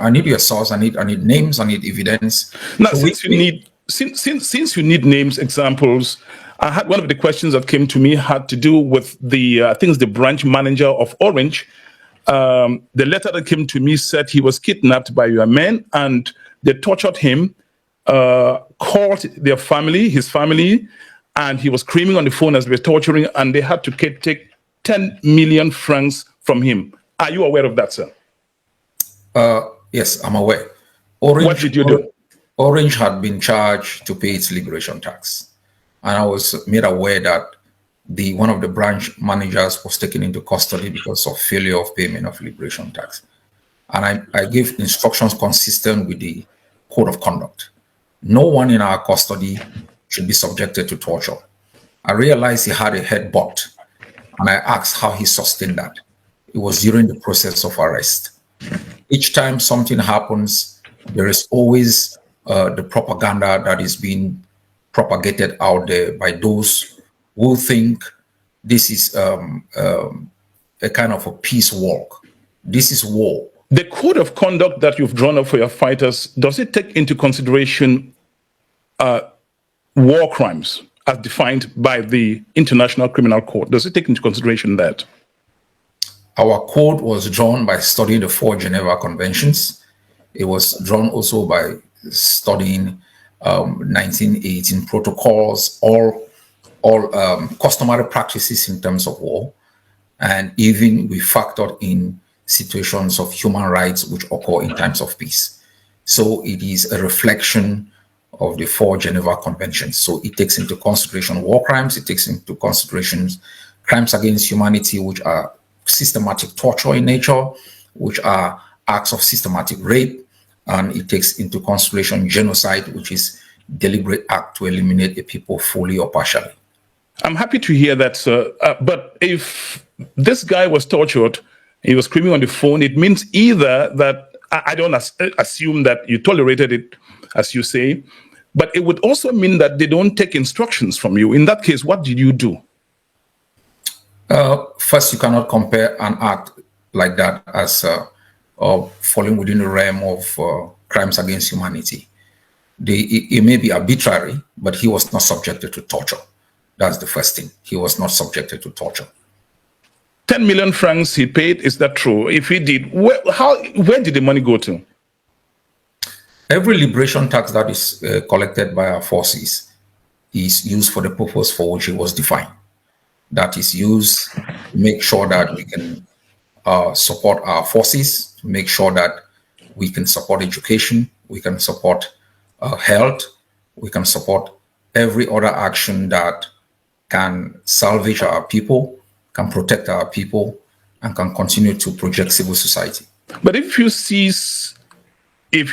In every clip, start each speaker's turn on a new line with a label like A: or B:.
A: I need your source. I need names. I need evidence.
B: Now, so since you need names, examples, I had one of the questions that came to me had to do with the I think it's the branch manager of Orange. The letter that came to me said he was kidnapped by your men and they tortured him, called their family, his family, and he was screaming on the phone as they were torturing, and they had to take 10 million francs from him. Are you aware of that, sir?
A: Yes, I'm aware. Orange,
B: what did you do?
A: Orange had been charged to pay its liberation tax. And I was made aware that one of the branch managers was taken into custody because of failure of payment of liberation tax. And I gave instructions consistent with the code of conduct. No one in our custody should be subjected to torture. I realized he had a head butt, and I asked how he sustained that. It was during the process of arrest. Each time something happens, there is always the propaganda that is being propagated out there by those who think this is a kind of a peace walk. This is war.
B: The code of conduct that you've drawn up for your fighters, does it take into consideration war crimes as defined by the International Criminal Court? Does it take into consideration that?
A: Our code was drawn by studying the 4 Geneva Conventions. It was drawn also by studying 1918 protocols, all customary practices in terms of war, and even we factored in situations of human rights which occur in times of peace. So it is a reflection of the 4 Geneva Conventions. So it takes into consideration war crimes, it takes into consideration crimes against humanity, which are systematic torture in nature, which are acts of systematic rape, and it takes into consideration genocide, which is deliberate act to eliminate a people fully or partially.
B: I'm happy to hear that, sir. But if this guy was tortured, he was screaming on the phone, it means either that, I don't assume that you tolerated it, as you say, but it would also mean that they don't take instructions from you. In that case, what did you do?
A: First, you cannot compare an act like that as falling within the realm of crimes against humanity. It may be arbitrary, but he was not subjected to torture. That's the first thing. He was not subjected to torture.
B: 10 million francs he paid, is that true? If he did, where did the money go to?
A: Every liberation tax that is collected by our forces is used for the purpose for which it was defined. That is used to make sure that we can support our forces, to make sure that we can support education, we can support health, we can support every other action that can salvage our people, can protect our people, and can continue to project civil society.
B: But if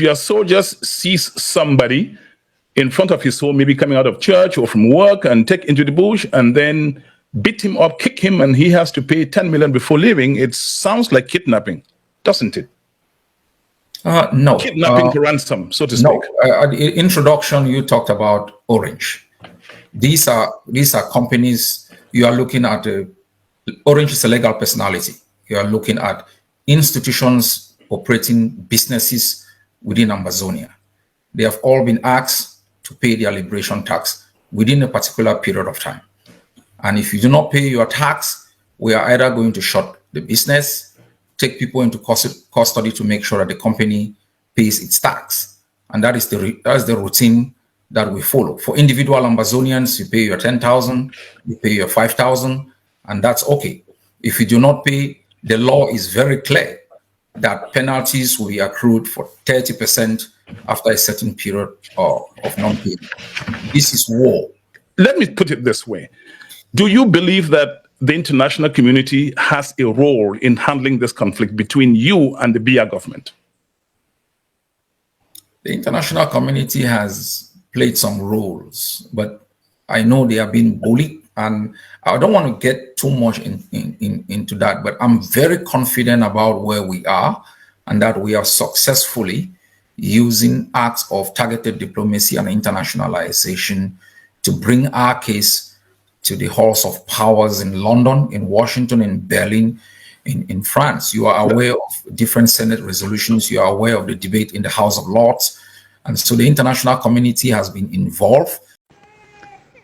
B: your soldiers seize somebody in front of his home, maybe coming out of church or from work, and take into the bush and then beat him up, kick him, and he has to pay 10 million before leaving, it sounds like kidnapping, doesn't it?
A: No.
B: Kidnapping for ransom, so to speak.
A: No. The introduction, you talked about Orange. These are companies. You are looking at Orange is a legal personality. You are looking at institutions operating businesses within Amazonia. They have all been asked to pay their liberation tax within a particular period of time. And if you do not pay your tax, we are either going to shut the business, take people into custody to make sure that the company pays its tax. And that is the routine that we follow. For individual Amazonians, you pay your 10,000, you pay your 5,000, and that's okay. If you do not pay, the law is very clear that penalties will be accrued for 30% after a certain period of non-payment. This is war.
B: Let me put it this way. Do you believe that the international community has a role in handling this conflict between you and the Biya government?
A: The international community has played some roles, but I know they have been bullied, and I don't want to get too much into that, but I'm very confident about where we are and that we are successfully using acts of targeted diplomacy and internationalization to bring our case to the halls of powers in London, in Washington, in Berlin, in France. You are aware of different Senate resolutions. You are aware of the debate in the House of Lords. And so the international community has been involved.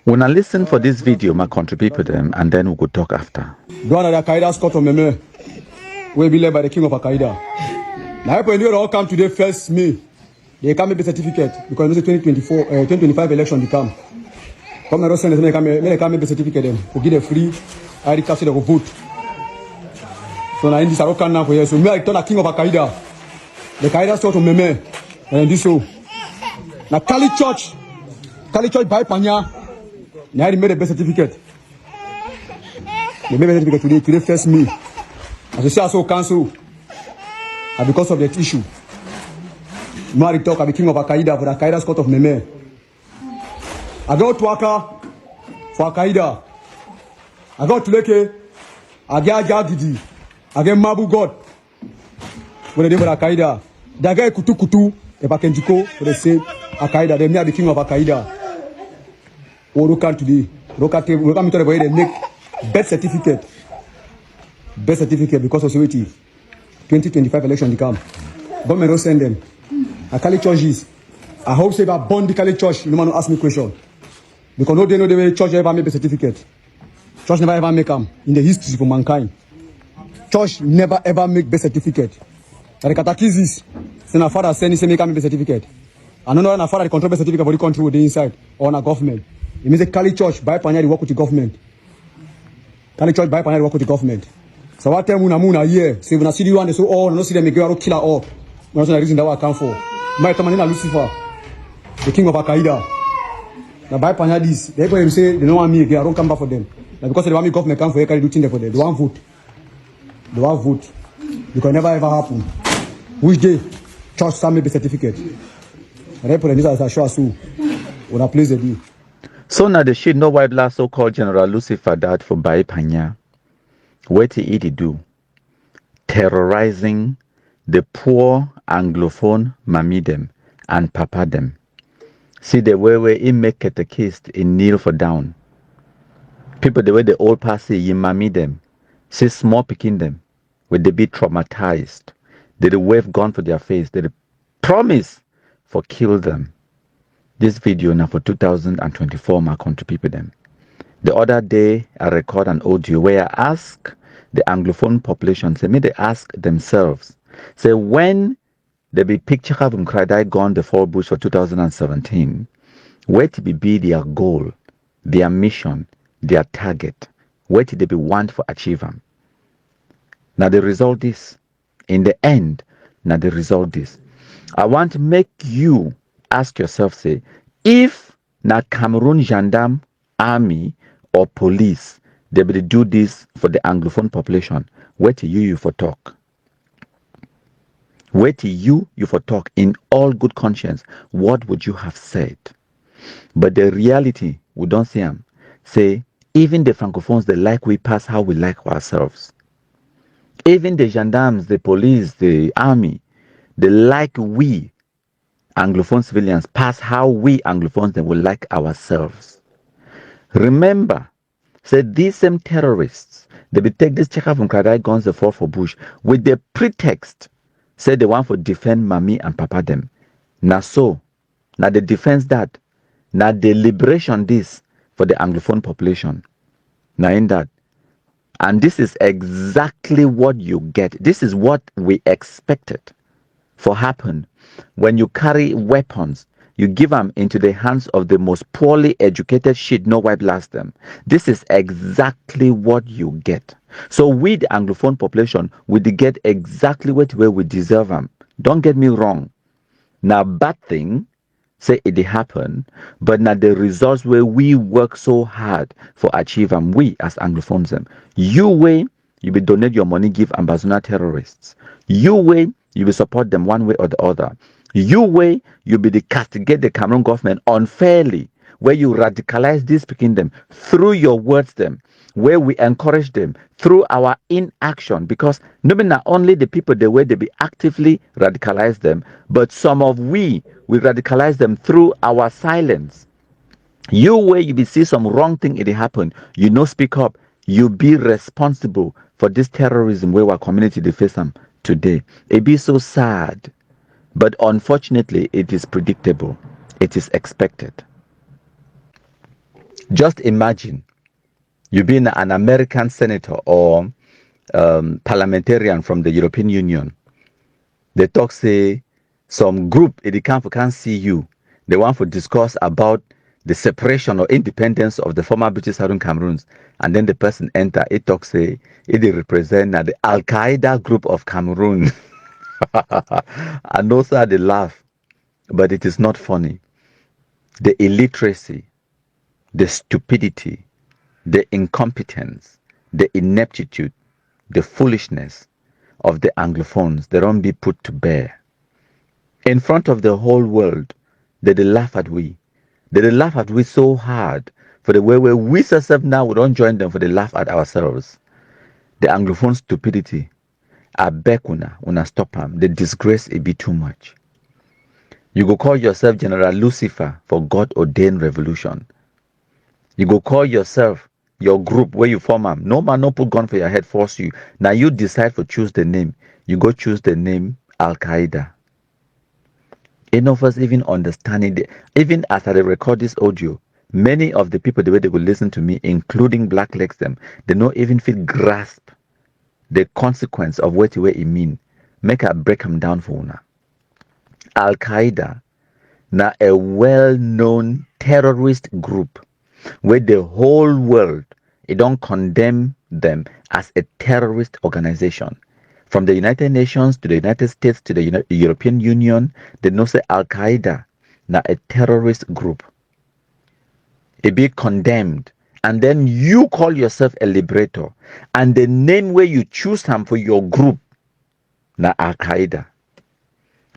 C: When I listen for this video, I contribute to them, and then we could talk after.
D: Go on the Al-Qaeda Scott of Meme, will be led by the king of Al-Qaeda. Now, when you all come today, first me, they come with a certificate because it's 2025 election. They come. Come and send them, they come with a certificate. Them who get a free ID card, they go vote. So now in this Arokan now for you. So me, I turn the king of Al-Qaeda, the Al-Qaeda Scott of Meme, and this so. Now Kali Church by Panya. Now they made a birth certificate. They made a certificate today first me. As you see, I saw cancel. And because of that issue. Mary talk, I'm the king of Al-Qaeda for the Al-Qaeda Scott of Meme. I go to Accra for Al-Qaeda. I go to Leke. I get Agadi. I get Mabu God. For the day for Al-Qaeda. They get Kutu. If I can go for the same Al-Qaeda. They are the king of Al-Qaeda. Orokan today. Orokan to the way they make birth certificate. Birth certificate because of security. 2025 election they come. Government will send them. I Kali churches. I hope say about bond the Kali church. No man will ask me question. Because no they know the way church ever make a certificate. Church never ever make them in the history for mankind. Church never ever make birth certificate. Like the catechesis, say na father send say make birth certificate. And no na father the control birth certificate for the country with the inside or na government. It means the Kali church by Panya they work with the government. Kali church by Panya they work with the government. So what time muna here? Say when I see the one they say oh no see them make you kill her all. That's the reason that I come for. My Tamanina Lucifer, the king of Al-Qaeda. Now by Panya this, they say they don't want me again. I don't come back for them. Now because they want me government come for you, carry do things for them. They want vote. They want vote. Because never ever happen. Which day? Church send me the certificate. And they put this as a show so. When I place the deal.
C: So now the shit no white last so-called General Lucifer died for Bai Panya. What did he do? Terrorizing the poor Anglophone mammy them and papa them. See the way he make catechist in kneel for down. People the way the old passy you mammy them. See small picking them. When they be traumatized. They the wave gone for their face. They the promise for kill them. This video now for 2024 I contribute them. The other day I record an audio where I ask the Anglophone population, say may they ask themselves, say when they be picture of Nkradai gone the fall bush for 2017, where to be their goal, their mission, their target, where did they be want for achieve them? Now the result is, in the end, now the result is, I want to make you ask yourself, say, if na Cameroon gendarme, army, or police, they will do this for the Anglophone population, where to you for talk? Where to you for talk in all good conscience? What would you have said? But the reality, we don't see them. Say, even the Francophones, they like we pass how we like ourselves. Even the gendarmes, the police, the army, they like we Anglophone civilians pass how we Anglophones then will like ourselves. Remember, say these same terrorists, they will take this checker from Kradai guns they fall for bush with the pretext, say they want to defend mommy and papa them. Now so, now the defense that, now the liberation this for the Anglophone population. Now in that, and this is exactly what you get. This is what we expected for happen when you carry weapons. You give them into the hands of the most poorly educated shit, no white blast them. This is exactly what you get. So we, the Anglophone population, we get exactly what way we deserve them. Don't get me wrong. Now, bad thing, say it happen, but now the results where we work so hard for achieve them, we as Anglophones them. You way, you will donate your money, give Ambazona terrorists. You way, you will support them one way or the other. You way, you be the castigate the Cameroon government unfairly, where you radicalize these picking them through your words them, where we encourage them through our inaction, because not only the people the way they be actively radicalize them, but some of we radicalize them through our silence. You way you be see some wrong thing it happen, you no speak up, you be responsible for this terrorism where our community they face them today. It be so sad, but unfortunately, it is predictable. It is expected. Just imagine you being an American senator or parliamentarian from the European Union. They talk say some group in the camp can't see you. They want to discuss about the separation or independence of the former British Southern Cameroons, and then the person enter. It talks say it represent the Al Qaeda group of Cameroon. And also they laugh, but it is not funny. The illiteracy, the stupidity, the incompetence, the ineptitude, the foolishness of the Anglophones, they don't be put to bear. In front of the whole world, they laugh at we. They laugh at we so hard for the way we ourselves now, we don't join them for the laugh at ourselves. The Anglophone stupidity, I beg una stop them. The disgrace, it be too much. You go call yourself General Lucifer for God-ordained revolution. You go call yourself, your group where you form them. No man no put gun for your head, force you. Now you decide to choose the name. You go choose the name Al-Qaeda. Enough of us even understanding, even as I record this audio, many of the people, the way they will listen to me, including black legs them, they don't even feel grasp the consequence of what it mean. Make a break them down for una. Al-Qaeda, now a well-known terrorist group where the whole world, it don't condemn them as a terrorist organization. From the United Nations to the United States to the European Union, they know say Al-Qaeda, now a terrorist group. It be condemned. And then you call yourself a liberator. And the name where you choose them for your group, now Al-Qaeda.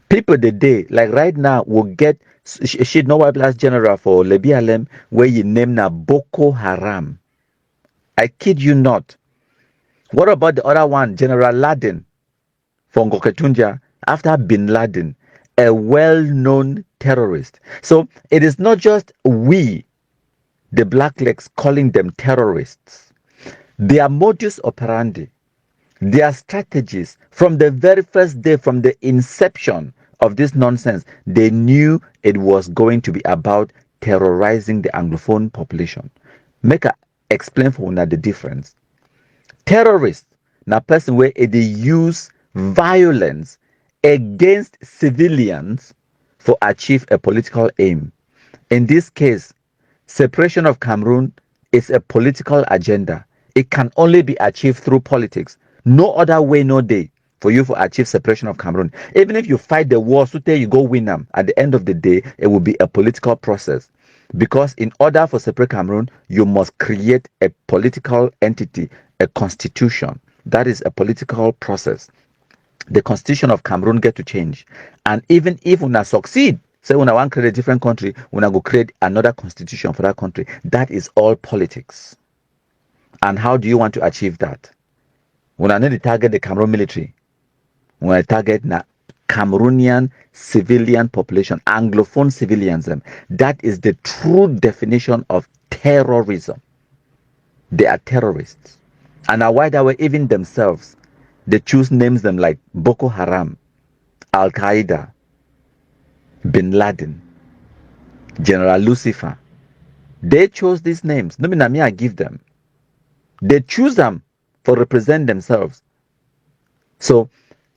C: People today, like right now, will get she no white blast general for Lebialem where you name na Boko Haram. I kid you not. What about the other one, General Laden from Ngoketunja, after Bin Laden, a well-known terrorist? So it is not just we, the blacklegs, calling them terrorists. Their modus operandi, their strategies from the very first day, from the inception of this nonsense, they knew it was going to be about terrorizing the Anglophone population. Make a explain for una the difference. Terrorists, na person where they use violence against civilians for achieve a political aim. In this case, separation of Cameroon is a political agenda. It can only be achieved through politics. No other way, no day for you to achieve separation of Cameroon. Even if you fight the war, so there you go win them. At the end of the day, it will be a political process. Because in order for separate Cameroon, you must create a political entity, a constitution. That is a political process. The constitution of Cameroon get to change. And even if we succeed, say when I want to create a different country, when I go create another constitution for that country, that is all politics. And how do you want to achieve that? When I need to target the Cameroon military, when I target na Cameroonian civilian population, Anglophone civilians, that is the true definition of terrorism. They are terrorists. And why that way, even themselves, they choose names them like Boko Haram, Al-Qaeda, Bin Laden, General Lucifer. They chose these names. No me I give them. They choose them for represent themselves. So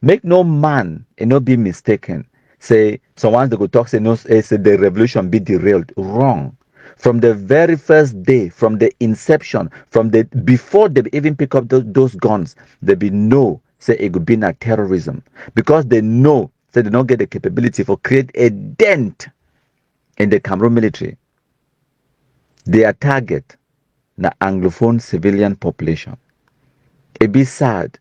C: make no man and not be mistaken. Say someone they go talk say no say the revolution be derailed. Wrong. From the very first day, from the inception, from the before they even pick up those guns, they be know say it could be na terrorism because they know say they don't get the capability for create a dent in the Cameroon military. Their target na Anglophone civilian population. It be sad,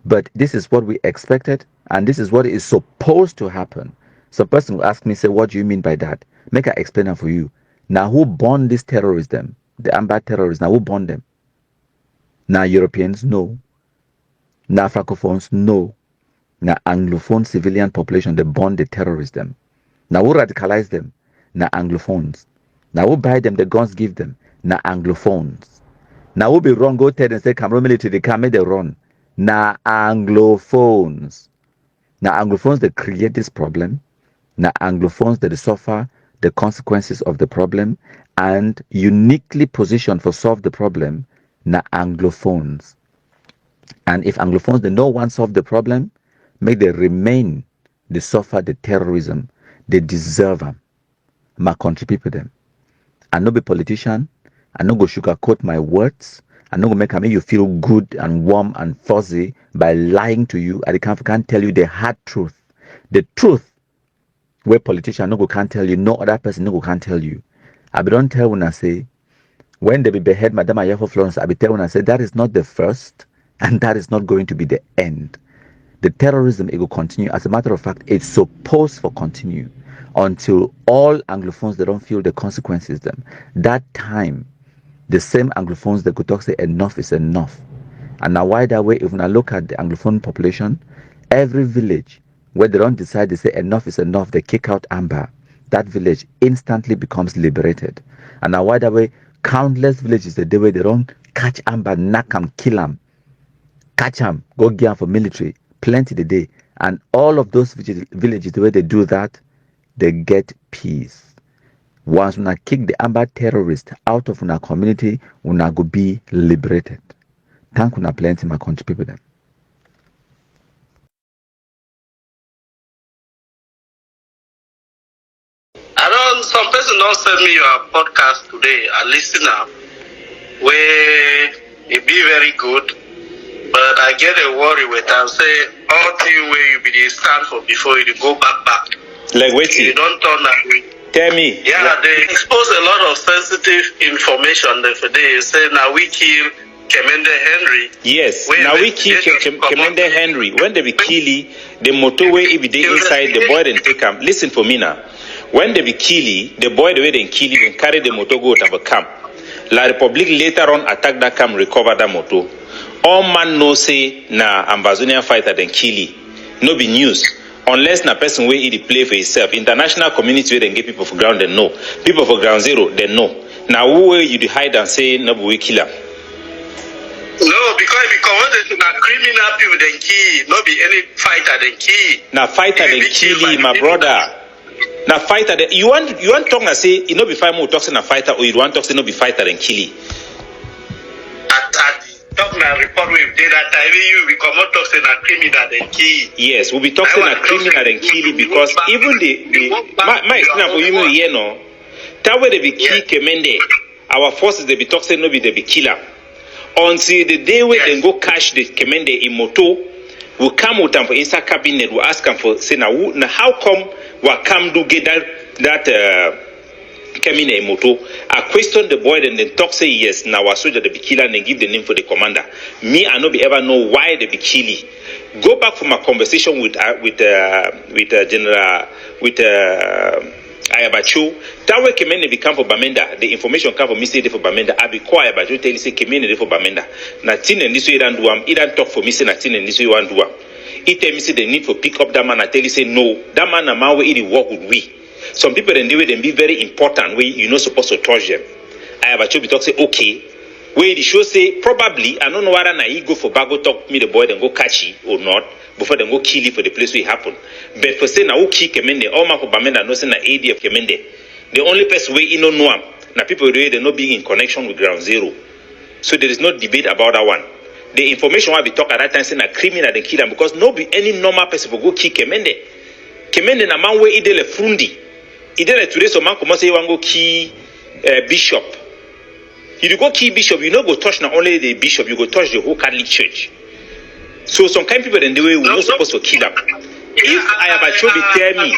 C: but this is what we expected, and this is what is supposed to happen. Some person will ask me, say, what do you mean by that? Make I explain that for you. Now, who born these terrorists, them? The Amber terrorists, now who born them? Now, Europeans, no. Now, Francophones, no. Now, Anglophone civilian population, they born the terrorists, them. Now, who radicalize them? Now, Anglophones. Now, who buy them, the guns give them? Now, Anglophones. Now we be wrong, go tell and say Cameroon military, they can't make the run. Now Anglophones. Now Anglophones, they create this problem. Now Anglophones, they suffer the consequences of the problem and uniquely positioned for solve the problem. Now Anglophones. And if Anglophones, they no one solve the problem, make they remain, they suffer the terrorism. They deserve them. My country people them. I no be politician. I no go sugarcoat my words. I no go make you feel good and warm and fuzzy by lying to you. I can't tell you the hard truth. The truth where politician no go can't tell you, no other person no go can't tell you. I be don't tell when I say, when they be behead Madam Ayaba Florence, I be tell when I say that is not the first and that is not going to be the end. The terrorism, it will continue. As a matter of fact, it's supposed to continue until all Anglophones, they don't feel the consequences them. That time, the same Anglophones, they could talk, say enough is enough. And now why that way, if I look at the Anglophone population, every village where they don't decide, they say enough is enough, they kick out Amber, that village instantly becomes liberated. And now why that way, countless villages, the way they don't catch Amber, knock them, kill them, catch them, go get them for military, plenty the day. And all of those villages, the way they do that, they get peace. Once we kick the Amber terrorist out of our community, we go be liberated. Thank you plenty, my country people. Then.
E: Some person don't send me your podcast today, a listener, where it be very good, but I get a worry with them, say, all thing where you be the stand for before you go back.
F: Like wait,
E: you don't turn that.
F: Tell me.
E: Yeah, they expose a lot of sensitive information there for they say now we kill Commander Henry.
F: Yes, now we kill Commander Henry. When they be killing the motorway, if they inside the boy and take him. Listen for me now. When they be killing the boy, the way they kill him and carry the motor go to the camp. La Republic later on attack that camp, recover that motor. All man know say na Ambazonian fighter then kill him. No be news. Unless na person wey he play for himself. International community where they get people for ground, they know. People for ground zero, they know. Now who way you hide and say no we kill him?
E: No, because if you na criminal people then kill, no be any fighter then kill.
F: Na fighter then kill my brother. Na fighter then you want talk and say you no be fight more talk say na fighter or you want talk say no be fighter then kill.
E: Talk na report we did that time we come out talk say na criminal then kill.
F: Yes, we be talking na criminal then kill because even the my explain for you here no. That way they be kill Kemende. Our forces they be talk say no be they be killer. Until the day when they go catch the Kemende in moto, we come with them for inside cabinet, we ask them for say now how come we come to get that Kemende in moto? I question the boy and then talk say yes, now our soldier they be killer and then give the name for the commander. Me I no be ever know why they be killing. Go back from my conversation with Ayaba. That way Kemende become for Bamenda. The information come from me say for Bamenda. I be quiet but you tell you say Kemende for Bamenda. Nothing and this way don't do am. He don't talk for me say nothing and this way want do am. He tell me say they need to pick up that man. I tell you say no. That man a man where he work with we. Some people then they be very important where you're not supposed to touch them. Ayaba be talk say okay. Where the show say probably I don't know whether he go for bago talk me the boy then go catch it or not. Before they go kill it for the place where it happen. But for say now who kill Kemende, all man for Bamenda no say na ADF Kemende. The only person way you know him. Now people really they not being in connection with ground zero. So there is no debate about that one. The information I be talk at that time say na criminal they kill him because no be any normal person for go kill Kemende. Kemende na man way idele frundi. Idele today so man come say you want go kill bishop. You go kill bishop, you no go touch not only the bishop, you go touch the whole Catholic Church. So some kind of people in the way we're not supposed to kill them. If Ayaba tell me,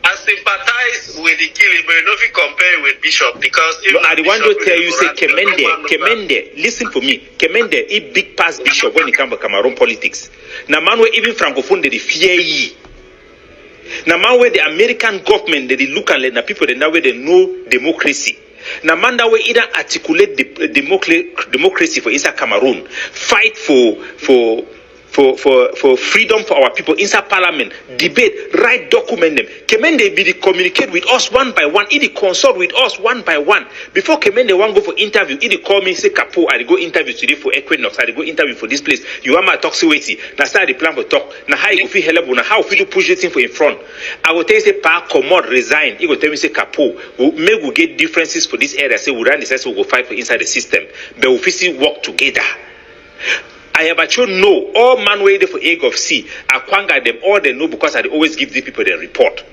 E: I sympathize with the killing, but you know if you compare with Bishop because
F: no, I want to tell you say Kemende, listen for me. Kemende is big past Bishop when it comes to Cameroon politics. Now man where even Francophone they fear ye. Now man where the American government they look and let the people they now where they know democracy. Now man that way either articulate the democracy for inside Cameroon, fight for for freedom for our people inside parliament, debate, write, document them. Kemende be communicate with us one by one, he consult with us one by one. Before Kemende one go for interview, he call me, say Capo, I go interview today for Equinox, I go interview for this place. You want my talk so waiting. Now start the plan for talk. Now how you go feel helpful, now how you push this thing for in front. I will tell you say pa commode, resign. He go tell me say Capo, maybe we get differences for this area, say we run this, we go fight for inside the system. But we still work together. Ayaba know all man way for egg of sea. Akwanga them all they know because I always give the people the report.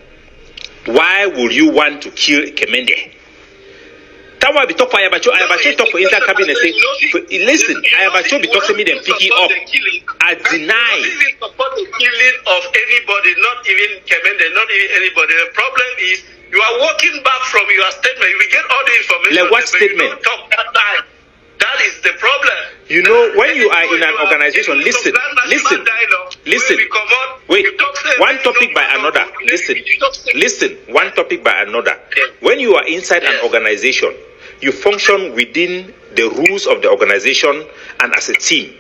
F: Why would you want to kill Kemende? That why we talk for Ayaba talk for inter cabinet say listen, Ayaba be talking to me then pick it up. I deny.
E: This is support the killing of anybody, not even Kemende, not even anybody. The problem is you are walking back from your statement. We get all the information.
F: Like what statement?
E: You don't talk that time. That is the problem.
F: You know, when you are in an organization, listen. Wait, one topic by another. Listen, one topic by another. When you are inside an organization, you function within the rules of the organization and as a team.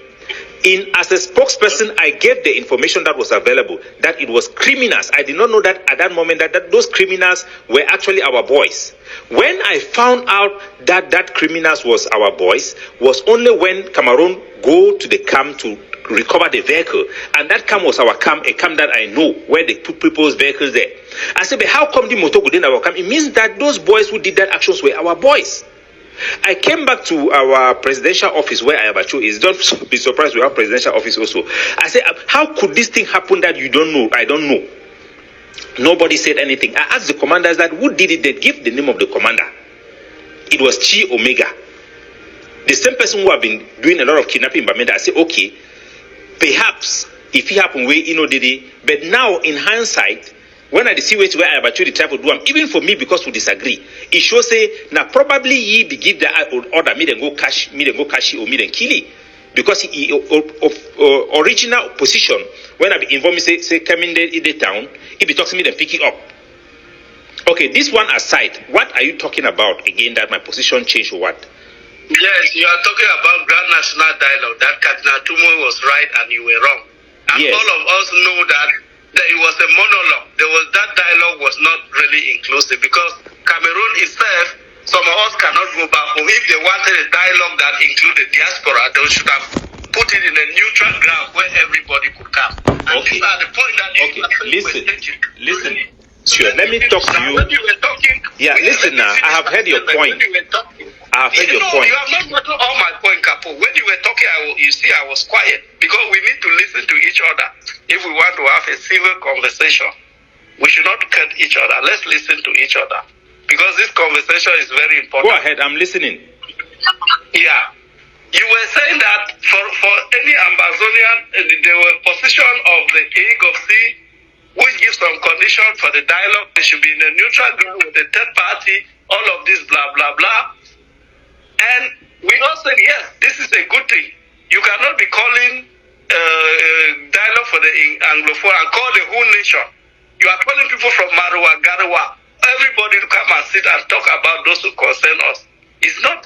F: As a spokesperson, I gave the information that was available, that it was criminals. I did not know that at that moment that those criminals were actually our boys. When I found out that criminals was our boys, was only when Cameroon go to the camp to recover the vehicle. And that camp was our camp, a camp that I know, where they put people's vehicles there. I said, but how come the motor go in our camp? It means that those boys who did that actions were our boys. I came back to our presidential office where Ayaba is. Don't be surprised, we have presidential office also. I said, how could this thing happen that you don't know? I don't know. Nobody said anything. I asked the commanders that who did it. They give the name of the commander. It was Chi Omega. The same person who have been doing a lot of kidnapping in Bamenda. I said, okay, perhaps if it happened where did it. But now in hindsight, when I see where Ayaba the try to do even for me because we disagree, it shows say now probably he be give the order me then go cash or me then kill it. Because he original position when I be informed say come in the town, he be talking to me then pick it up. Okay, this one aside, what are you talking about again that my position changed or what?
E: Yes, you are talking about Grand National Dialogue, that Cardinal Tumo was right and you were wrong. And
F: yes.
E: All of us know that it was a monologue. That dialogue was not really inclusive because Cameroon itself, some of us cannot go back home. If they wanted a dialogue that included diaspora, they should have put it in a neutral ground where everybody could come. And
F: okay.
E: These are the point that
F: listen. Sure, let me talk to you.
E: When you were talking,
F: listen now. I have heard your point. I have heard your point.
E: You have not gotten all my point, Capo. When you were talking, I was quiet because we need to listen to each other. If we want to have a civil conversation, we should not cut each other. Let's listen to each other because this conversation is very important.
F: Go ahead, I'm listening.
E: Yeah. You were saying that for any Ambazonian, the position of the King of Sea, which gives some condition for the dialogue, they should be in a neutral ground with a third party, all of this blah, blah, blah. And we all said, yes, this is a good thing. You cannot be calling dialogue for the Anglophone and call the whole nation. You are calling people from Marua, Garawa, everybody to come and sit and talk about those who concern us. It's not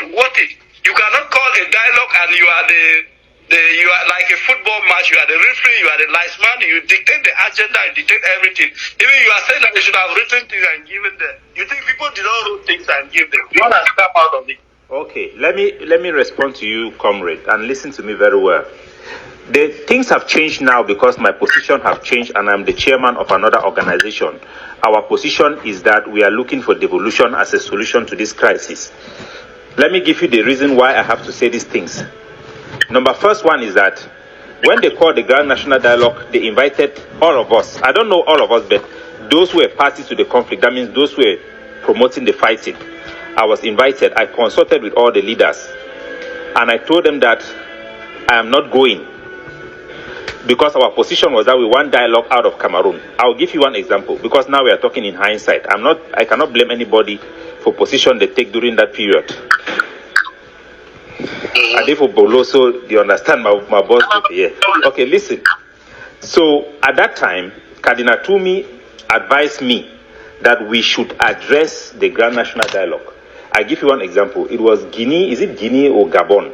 E: worth it. You cannot call a dialogue and you are like a football match. You are the referee, you are the linesman, you dictate the agenda, you dictate everything. Even you are saying that they should have written things and given them. You think people did not write things and give them? You want to step out of it.
F: Okay, let me respond to you, comrade, and listen to me very well. The things have changed now because my position have changed and I'm the chairman of another organization. Our position is that we are looking for devolution as a solution to this crisis. Let me give you the reason why I have to say these things. Number first one is that when they called the Grand National Dialogue, they invited all of us. I don't know all of us, but those who were parties to the conflict, that means those who were promoting the fighting. I was invited. I consulted with all the leaders. And I told them that I am not going because our position was that we want dialogue out of Cameroon. I'll give you one example because now we are talking in hindsight. I cannot blame anybody for position they take during that period. And if for Boloso, you understand my boss here. Okay, listen. So at that time, Cardinal Tumi advised me that we should address the Grand National Dialogue. I give you one example. It was Guinea, is it Guinea or Gabon,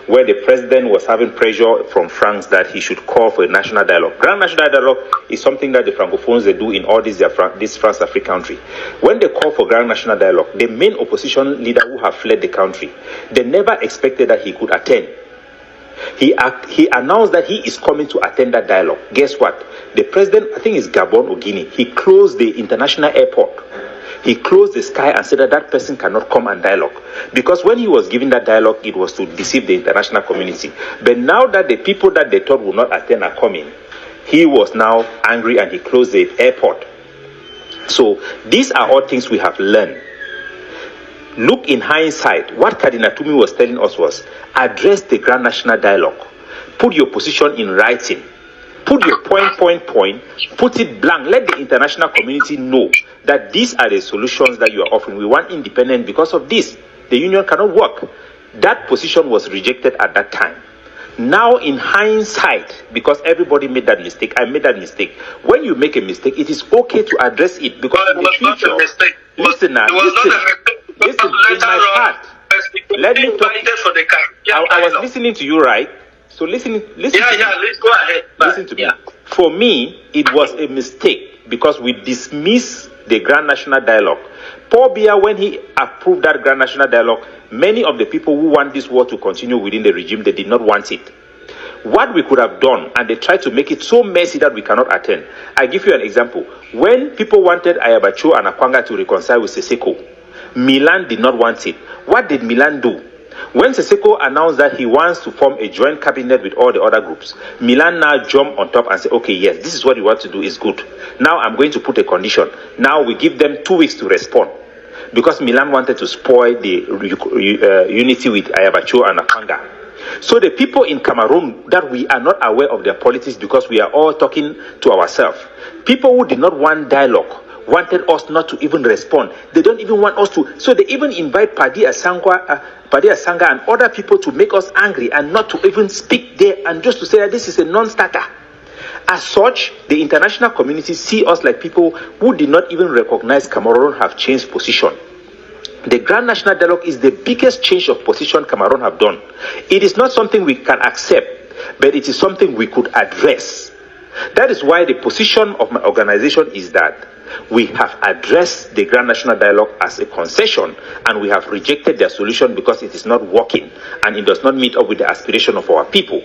F: where the president was having pressure from France that he should call for a national dialogue. Grand national dialogue is something that the Francophones, they do in all these France-African countries. When they call for grand national dialogue, the main opposition leader who have fled the country, they never expected that he could attend. He announced that he is coming to attend that dialogue. Guess what? The president, I think it's Gabon or Guinea, he closed the international airport. He closed the sky and said that that person cannot come and dialogue. Because when he was giving that dialogue, it was to deceive the international community. But now that the people that they thought would not attend are coming, he was now angry and he closed the airport. So these are all things we have learned. Look in hindsight, what Cardinal Tumi was telling us was, address the grand national dialogue. Put your position in writing. Put your point, put it blank. Let the international community know that these are the solutions that you are offering. We want independence because of this. The union cannot work. That position was rejected at that time. Now in hindsight, because everybody made that mistake, I made that mistake. When you make a mistake, it is okay to address it because in the future, listen, in my heart, let me talk. I was listening to you, right? So listen. Let's go ahead. Listen to me. For me, it was a mistake because we dismissed the Grand National Dialogue. Paul Biya, when he approved that Grand National Dialogue, many of the people who want this war to continue within the regime, they did not want it. What we could have done, and they tried to make it so messy that we cannot attend. I give you an example. When people wanted Ayaba and Akwanga to reconcile with Seseko, Milan did not want it. What did Milan do? When Seseko announced that he wants to form a joint cabinet with all the other groups, Milan now jumped on top and said, okay, yes, this is what you want to do, is good. Now I'm going to put a condition. Now we give them 2 weeks to respond. Because Milan wanted to spoil the unity with Ayaba and Akwanga. So the people in Cameroon, that we are not aware of their politics because we are all talking to ourselves. People who did not want dialogue, wanted us not to even respond. They don't even want us to. So they even invite Padi Asanga and other people to make us angry and not to even speak there and just to say that this is a non-starter. As such, the international community see us like people who did not even recognize Cameroon have changed position. The Grand National Dialogue is the biggest change of position Cameroon have done. It is not something we can accept, but it is something we could address. That is why the position of my organization is that we have addressed the Grand National Dialogue as a concession and we have rejected their solution because it is not working and it does not meet up with the aspiration of our people.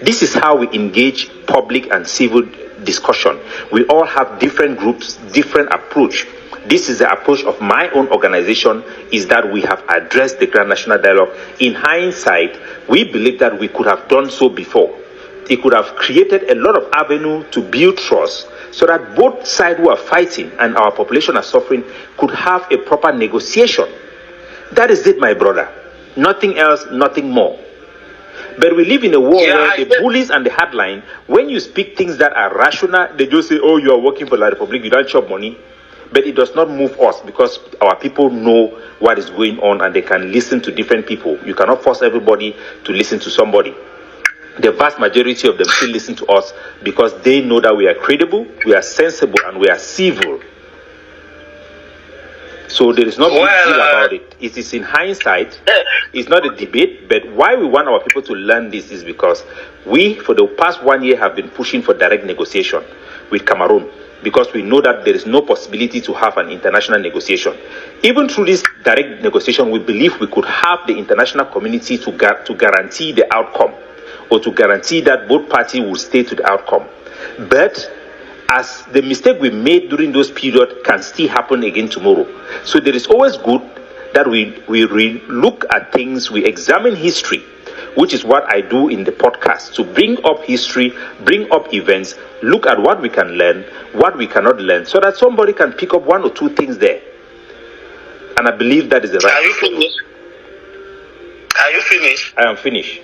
F: This is how we engage public and civil discussion. We all have different groups, different approach. This is the approach of my own organization, is that we have addressed the Grand National Dialogue. In hindsight, we believe that we could have done so before. It could have created a lot of avenue to build trust so that both sides who are fighting and our population are suffering could have a proper negotiation. That is it, my brother. Nothing else, nothing more. But we live in a world where the bullies and the hardline, when you speak things that are rational, they just say, oh, you are working for La Republic, you don't chop money. But it does not move us because our people know what is going on and they can listen to different people. You cannot force everybody to listen to somebody. The vast majority of them still listen to us because they know that we are credible, we are sensible, and we are civil. So there is no big deal about it. It is in hindsight. It's not a debate, but why we want our people to learn this is because we, for the past 1 year, have been pushing for direct negotiation with Cameroon because we know that there is no possibility to have an international negotiation. Even through this direct negotiation, we believe we could have the international community to guarantee the outcome, or to guarantee that both parties will stay to the outcome. But as the mistake we made during those periods can still happen again tomorrow. So there is always good that we look at things, we examine history, which is what I do in the podcast, to bring up history, bring up events, look at what we can learn, what we cannot learn, so that somebody can pick up 1 or 2 things there. And I believe that is the right.
E: Are you finished? Are you finished?
F: I am finished.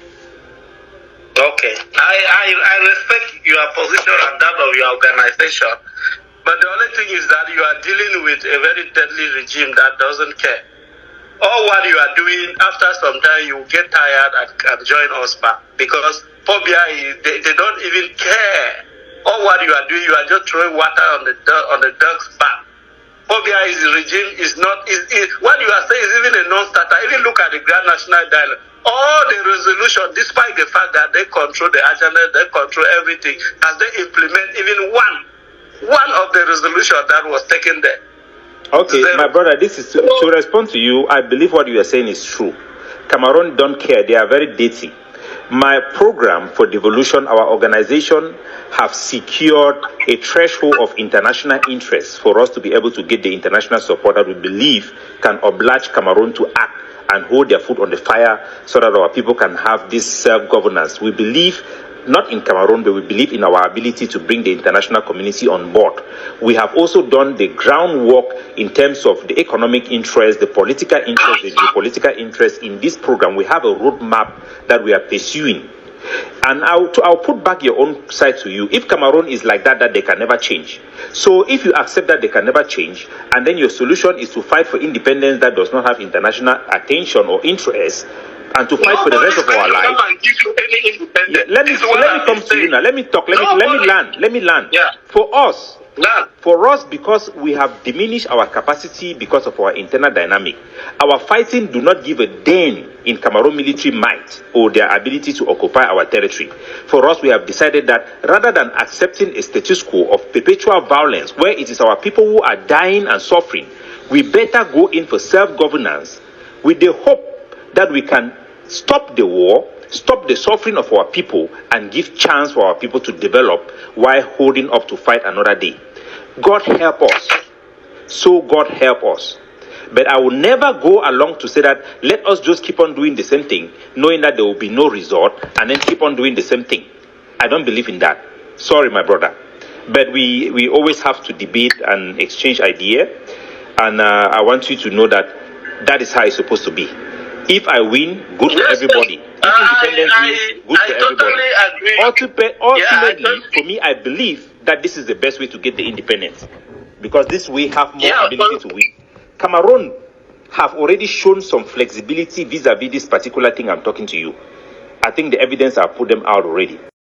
E: Okay. I respect your position and that of your organization. But the only thing is that you are dealing with a very deadly regime that doesn't care. All what you are doing, after some time, you get tired and join us back. Because phobia, they don't even care. All what you are doing, you are just throwing water on the duck's back. Phobia is the regime, is not, what you are saying is even a non-starter. Even look at the Grand National Dialogue. all the resolution, despite the fact that they control the agenda, they control everything, as they implement even one of the resolution that was taken there.
F: Okay, my brother, this is to respond to you. I believe what you are saying is true. Cameroon don't care. They are very dirty. My program for devolution, our organization have secured a threshold of international interest for us to be able to get the international support that we believe can oblige Cameroon to act and hold their foot on the fire so that our people can have this self-governance. We believe not in Cameroon, but we believe in our ability to bring the international community on board. We have also done the groundwork in terms of the economic interest, the political interest, the geopolitical interest in this program. We have a roadmap that we are pursuing. And I'll put back your own side to you. If Cameroon is like that they can never change. So if you accept that they can never change, and then your solution is to fight for independence that does not have international attention or interest, and to fight for the rest of our lives. Let me come to you now. Let me talk. Let me land.
E: Yeah.
F: For us, because we have diminished our capacity because of our internal dynamic, our fighting do not give a dent in Cameroon military might or their ability to occupy our territory. For us, we have decided that rather than accepting a status quo of perpetual violence, where it is our people who are dying and suffering, we better go in for self-governance with the hope that we can stop the war, stop the suffering of our people, and give chance for our people to develop while holding up to fight another day. God help us. So God help us. But I will never go along to say that let us just keep on doing the same thing, knowing that there will be no result, and then keep on doing the same thing. I don't believe in that. Sorry, my brother. But we always have to debate and exchange ideas. And I want you to know that that is how it's supposed to be. If I win, good for everybody. If independence wins, good for everybody. Ultimately, for me, I believe that this is the best way to get the independence. Because this way have more ability to win. Cameroon have already shown some flexibility vis-a-vis this particular thing I'm talking to you. I think the evidence have put them out already.